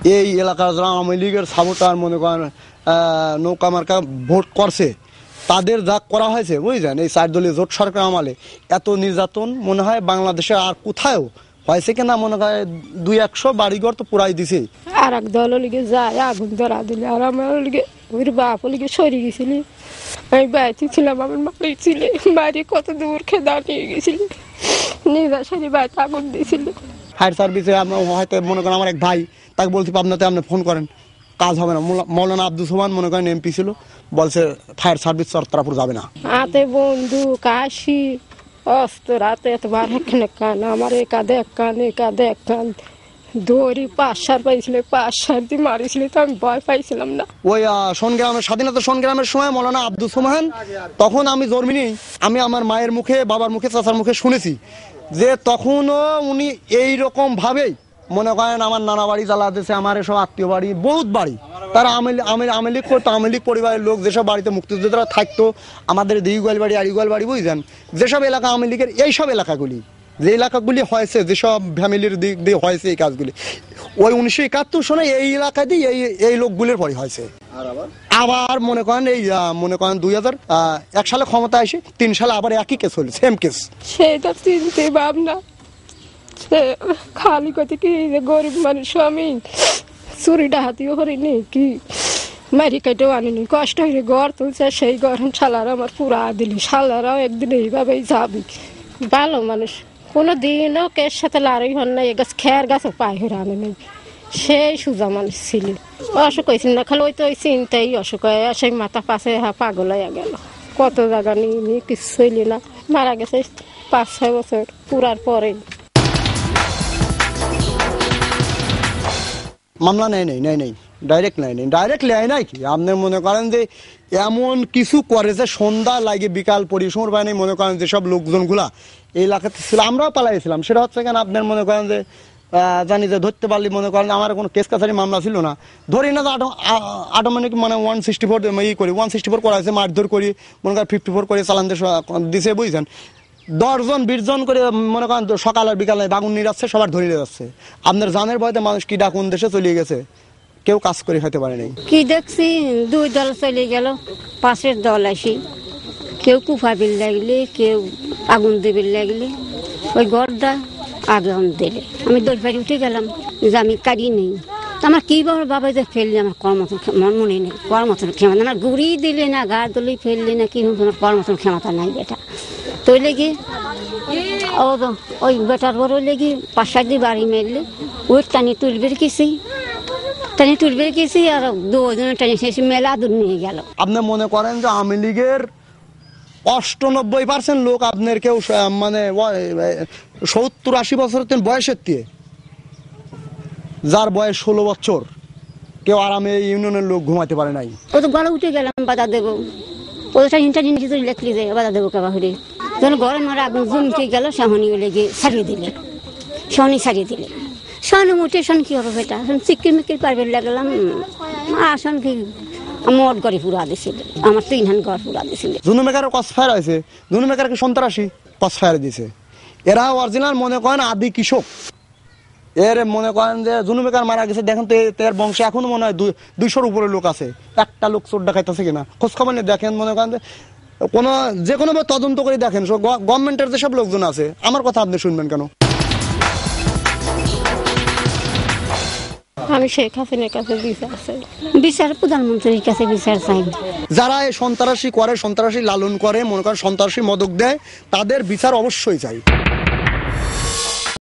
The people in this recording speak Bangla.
এই এলাকার যারা আওয়ামী লীগের সাপোর্টার মনে করেন নৌকা মার্কা ভোট করছে তাদের যা করা হয়েছে বুঝলেন, এই 4 দলীয় জোট সরকার আমলে এত নির্যাতন মনে হয় বাংলাদেশে আর কোথাও হয়েছে কিনা। মনে হয় 200 বাড়িঘর তো পুরাই দিছে। আর এক দল লিগে যায় আগুন ধরা দিলে, আর আমার লিগে ওর বাপ লিগে সরে গেছিলি। আমি বাড়িতে ছিলাম, আমার মালিক ছিল বাড়ি কত দূর খেদা নিয়ে গেছিল, নিজা সারি বাড়িতে আগুন দিয়েছিল। ফায়ার সার্ভিসে হয়তো মনে করেন আমার এক ভাই, তাকে বলছি পাবনাতে আপনি ফোন করেন, কাজ হবে না। মৌলানা আব্দুল সোমান মনে করেন এমপি ছিল, বলছে ফায়ার সার্ভিস চরতারাপুর যাবে না। হাতে বন্দুক কাশি অস্ত্র রাতে এতবার এখানে কান, আমার একাদে এক কান একাদে এক কান দড়ি 5-7 পাইছিল, 5-7 দিয়ে মারিছিল, তো আমি ভয় পাইছিলাম না। ওই সোনগ্রামের স্বাধীনতা সংগ্রামের সময় মৌলানা আব্দুল সোমান, তখন আমি জন্মিনি, আমি আমার মায়ের মুখে বাবার মুখে চাচার মুখে শুনেছি যে তখনও উনি এইরকম ভাবেই মনে করেন আমার নানা বাড়ি জ্বালাতেছে, আমার এসব আত্মীয় বাড়ি বহুত বাড়ি তারা আওয়ামী লীগ করতো। আওয়ামী লীগ পরিবারের লোক যেসব বাড়িতে মুক্তিযোদ্ধারা থাকতো, আমাদের দিঘুয়াল বাড়ি আড়িগোয়াল বাড়ি বুঝলেন, যেসব এলাকা আওয়ামী লীগের এইসব এলাকাগুলি যে এলাকাগুলি হয়েছে, যেসব ফ্যামিলির দিক দিয়ে হয়েছে এই কাজগুলি, ওই 1971 সনে এই এলাকা দিয়ে এই লোকগুলির পরে হয়েছে। আবার মনে করেন এই মনে করেন 2001 সালে ক্ষমতা আসে, 3 সালে আবার একই কেস হলো, সেম কেস। সেটা চিনতে ভাবনা খালি কথা কি গরিব মানুষ, আমি চুরি ডাহাতিও করিনি, কি মারি কাটেও আনিনি, কষ্ট হয়ে ঘর তুলছে, সেই ঘর শালারা আমার পুরা দিলি, শালারাও একদিন এইভাবেই যাবি। ভালো মানুষ, কোনো দিনও কের সাথে লড়াই হন না, এ গাছ খেয়ার গাছে পায়ে হয়ে আনে নেই, সেই সুজা মানুষ ছিল। অসুখ হয়েছিল না, খালি ওই তো ওই চিন্তাই অসুখ হয়, সেই মাথা পাশে পাগল হয়ে গেল, কত জায়গা নিয়ে কিছু ছিল না, মারা গেছে 5-6 বছর পুরার পরে। মামলা নেয় নেই ডাইরেক্ট নেয় নাই কি আপনি মনে করেন যে এমন কিছু করে যে সন্ধ্যা লাগে বিকাল পরিসমর পায়নি। মনে করেন যেসব লোকজনগুলা এই এলাকাতে ছিল, আমরাও পালাইছিলাম, সেটা হচ্ছে কেন আপনার মনে করেন যে জানি যে ধরতে পারলি মনে করেন আমার কোনো কেস কাছারি মামলা ছিল না, ধরি না অটোমেটিক মানে 164 করি, 164 করা হয়েছে, মারধর করি মনে করেন 54 করে চালান দিছে বুঝছেন। 10 জন 20 জন করে মনে করেন সকাল আর বিকালে বাগুন নিয়ে যাচ্ছে, সবার ধরে যাচ্ছে। আপনার জানের ভয়তে মানুষ কি কোন দেশে চলে গেছে, কেউ কাজ করে খাইতে পারে নাই। কি দেখছি 2 দল চলে গেল, 5-এর দল আসি, কেউ কুফা বিল লাগলে, কেউ আগুন দেবিল লাগলে, ওই গড়টা আগুন দিলে আমি দোলপাড়ি উঠে গেলাম যে আমি কারি নেই, আমার কি বাবা যে ফেললি, আমার কর্মতন মনে নেই, কর্মতন ক্ষমতা না, গুড়ি দিলে না গা দলি ফেললি না, কি তোমার কর্মতন ক্ষমতা নাই বেটা। তো লেগে ওই বেটার বড় লেগে 5-7 দিয়ে বাড়ি মেরলে, ওই টানি তুলবে গেছি আর 2 জন টানি শেষে মেলা দূর নিয়ে গেল। আপনি মনে করেন যে আওয়ামী লীগের 98% লোক আপনার কেউ মানে 70-80 বছর বয়সের দিয়ে, যার বয়স 16 বছর, কেউ আরামে ইউনিয়নের লোক ঘুমাতে পারে নাই। ও তো গলা উঠে গেলাম, বাধা দেবো ওটা ইন্টারনেট লেখলি যায়, বাধা দেবো কেবা হলে যখন ঘরে মারা আগুন জমতে গেল, শাহনি লেগে ছাড়িয়ে দিলে, শাহনি উঠে শোন কি হবে বেটা, চিকির মিকির পারবে লাগলাম, আসন কি মোট গড়ে পুরা দিছিল, আমার 3 হান ঘর পুরা দিছিল। জুনু মেকারের কসফায়ার হয়েছে, জুনু মেকারকে সন্ত্রাসী কসফায়ার দিয়েছে। এরা অরিজিনাল মনে করেন আদি কৃষক। এর মনে করেন যে জুনু মেকার মারা গেছে, দেখেন তো এর বংশে এখনো মনে হয় 200-র উপরে লোক আছে, একটা লোক চোর ডাকাইতেছে কিনা খোঁজ খবর নিয়ে দেখেন। মনে করেন যে কোনো তদন্ত করে দেখেন, গভর্নমেন্টের যেসব লোকজন আছে, আমার কথা আপনি শুনবেন কেন? আমি শেখ হাসিনার কাছে বিচার প্রধানমন্ত্রীর কাছে বিচার চাই। যারা এই সন্ত্রাসী করে, সন্ত্রাসী লালন করে, মনে করেন সন্ত্রাসী মদক দেয়, তাদের বিচার অবশ্যই চাই।